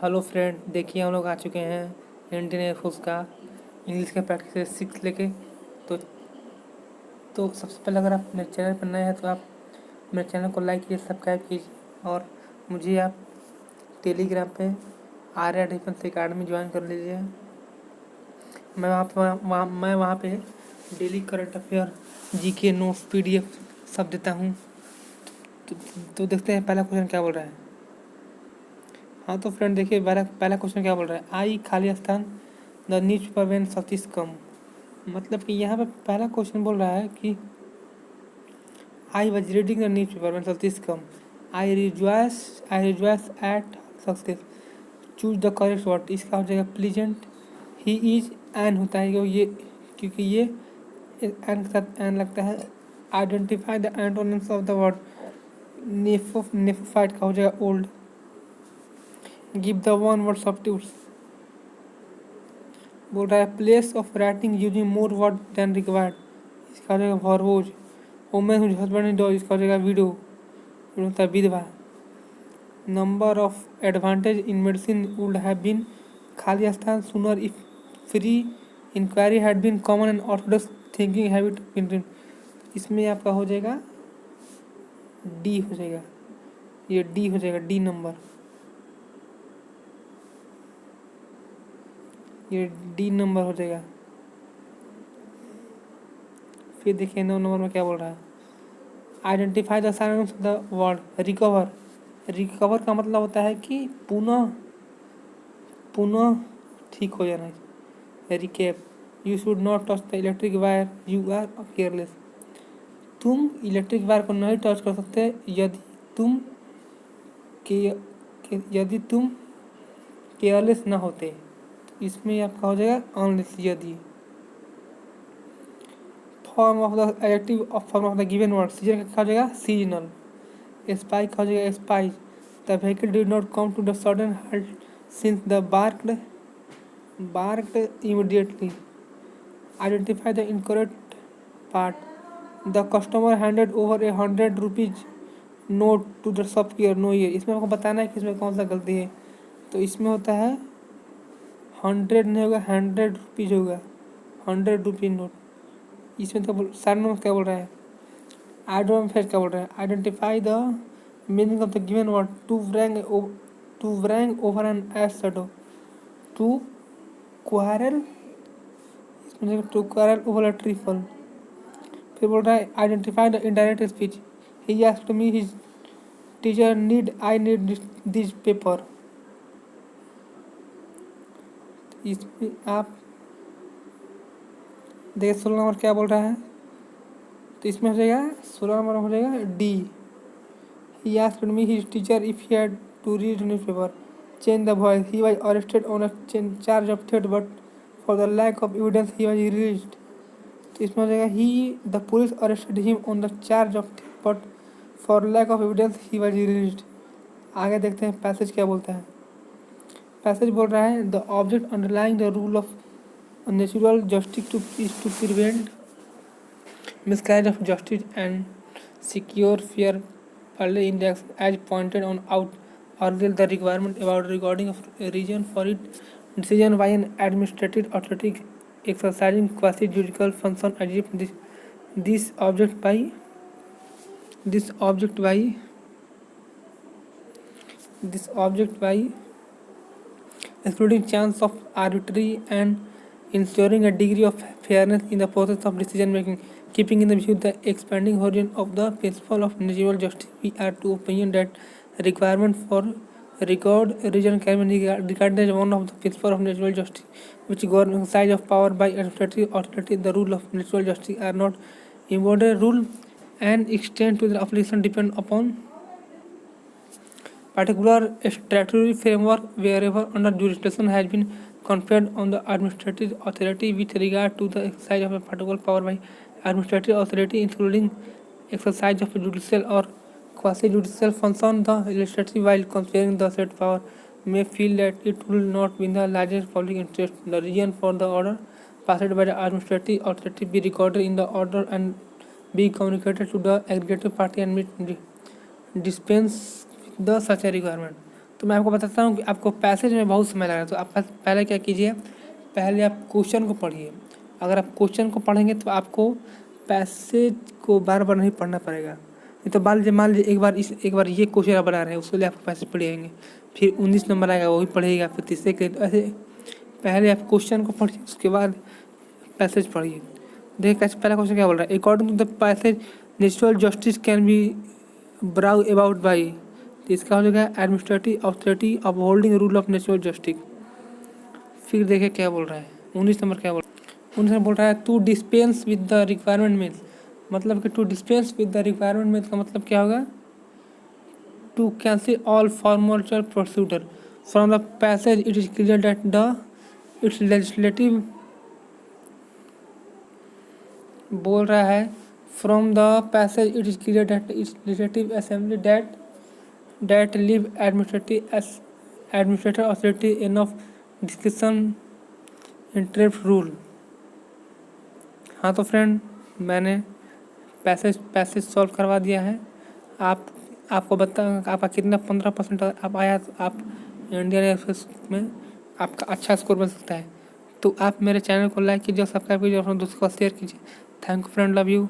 Hello friend, देखिए हम लोग आ चुके हैं इंडियन एयरफोर्स का इंग्लिश का प्रैक्टिस 6 लेके। तो सबसे पहले अगर आप मेरे चैनल पर नए हैं तो आप मेरे चैनल को लाइक कीजिए, सब्सक्राइब कीजिए और मुझे आप टेलीग्राम पे आर्या डिफेंस अकेडमी ज्वाइन कर लीजिए। मैं वहाँ पे daily current affair, GK notes, PDF सब देता हूँ। तो, तो देखते हैं पहला क्वेश्चन क्या बोल रहा है। हाँ तो फ्रेंड देखिए, पहला क्वेश्चन क्या बोल रहा है। आई खाली स्थान the newspaper when Satish come. मतलब कि यहाँ पे पहला क्वेश्चन बोल रहा है कि I was reading the newspaper when Satish come. I rejoice at success. Choose the correct word. इसका हो जाएगा प्लीजेंट। ही इज एन होता है क्योंकि ये एन के साथ एन लगता है। Identify the antonyms of the word. Neophyte का हो जाएगा old. Give the one word substitutes. बोल रहा है place of writing using more word than required. इसका हो जाएगा वर्बोज। वुमेन हुज हस्बैंड डॉ, इसका हो जाएगा विडो, होता है विधवा। Number of advantage in medicine would have been खाली स्थान sooner if free inquiry had been common and orthodox thinking habit been. इसमें आपका हो जाएगा डी हो जाएगा, ये डी हो जाएगा, डी नंबर, ये डी नंबर हो जाएगा। फिर देखिए 9 नंबर में क्या बोल रहा है। Identify the synonyms of the word recover. Recover का मतलब होता है कि पुनः पुनः ठीक हो जाना। Recap. You should not touch the electric wire, you are careless. तुम इलेक्ट्रिक वायर को नहीं टच कर सकते यदि तुम केयरलेस ना होते। इसमें आपका हो जाएगा अनलेस, यदि। Form of the adjective form of the given word. Season का हो जाएगा सीजनल। स्पाइक का हो जाएगा spice. The vehicle did not come to the sudden halt since the barked immediately. Identify the incorrect part. The customer handed over a 100 rupees note to the shopkeeper. No year. इसमें आपको बताना है कि इसमें कौन सा गलती है। तो इसमें होता है 100 नहीं होगा, 100 रुपीज़ होगा, 100 रुपीज़ नोट। इसमें तो सारे क्या बोल रहा है। आइडोम फेस क्या बोल रहा है। Identify the meaning of the given word. To wrangle over an ass's shadow. To quarrel, इसमें to quarrel over a trifle. फिर बोल रहा है identify the indirect speech. He asked me his teacher need this paper. इसमें आप देखिए 16 number क्या बोल रहा है। तो इसमें हो जाएगा 16 नंबर हो जाएगा D. He asked me his teacher if he had to read newspaper. Change the voice. He was arrested on a charge of theft but for the lack of evidence he was released. तो इसमें हो जाएगा he the police arrested him on the charge of theft but for lack of evidence he was released. आगे देखते हैं passage क्या बोलता है। पैसेज बोल रहा है the object underlying the rule of natural justice to prevent miscarriage of justice and secure fair early index as pointed on out earlier. The requirement about recording of a region for its decision by an administrative authority exercising quasi-judicial function as if this object by this object by excluding chance of arbitrary and ensuring a degree of fairness in the process of decision making. Keeping in the view the expanding horizon of the principle of natural justice, we are to opinion that requirement for record region can be regarded as one of the principles of natural justice, which govern exercise of power by administrative authority. The rule of natural justice are not embodied rule and extend to the application depend upon particular statutory framework wherever under jurisdiction has been conferred on the administrative authority with regard to the exercise of a particular power by administrative authority, including exercise of judicial or quasi-judicial function. The legislature, while conferring the said power, may feel that it will not be in the largest public interest. The reason for the order passed by the administrative authority be recorded in the order and be communicated to the aggregated party and dispense the such requirement. तो मैं आपको बताता हूँ कि आपको passage में बहुत समय लग रहा है, तो आप पहले क्या कीजिए, पहले आप क्वेश्चन को पढ़िए। अगर आप क्वेश्चन को पढ़ेंगे तो आपको पैसेज को बार बार नहीं पढ़ना पड़ेगा। नहीं तो मान लीजिए एक बार ये क्वेश्चन आप बना रहे हैं, उसके लिए आपको पैसेज पढ़ेंगे, फिर 19 नंबर आएगा वो भी पढ़ेगा, फिर तीसरे के ऐसे पहले आप क्वेश्चन को पढ़िए, उसके बाद पैसेज पढ़िए। देखिए कैसे पहला क्वेश्चन क्या बोल रहा है, according to the passage natural justice can be brought about by, तो इसका हो जाएगा administrative authority of holding rule of natural justice. फिर देखिए क्या बोल रहा है 19 नंबर, क्या बोल रहा है 19 नंबर बोल रहा है to dispense with the requirement means, मतलब कि to dispense with the requirement means का मतलब क्या होगा, to cancel all formal procedure from the passage it is clear that the its legislative, बोल रहा है from the passage it is clear that its legislative assembly that leave administrator authority enough discussion interest rule. हाँ तो friend, मैंने passage solve करवा दिया है। आपको आपका कितना 15% आप आया, तो आप इंडियन एयरफोर्स में आपका अच्छा स्कोर बन सकता है। तो आप मेरे चैनल को लाइक कीजिए, सब्सक्राइब कीजिए, अपने दोस्तों को शेयर कीजिए। Thank you friend, love you.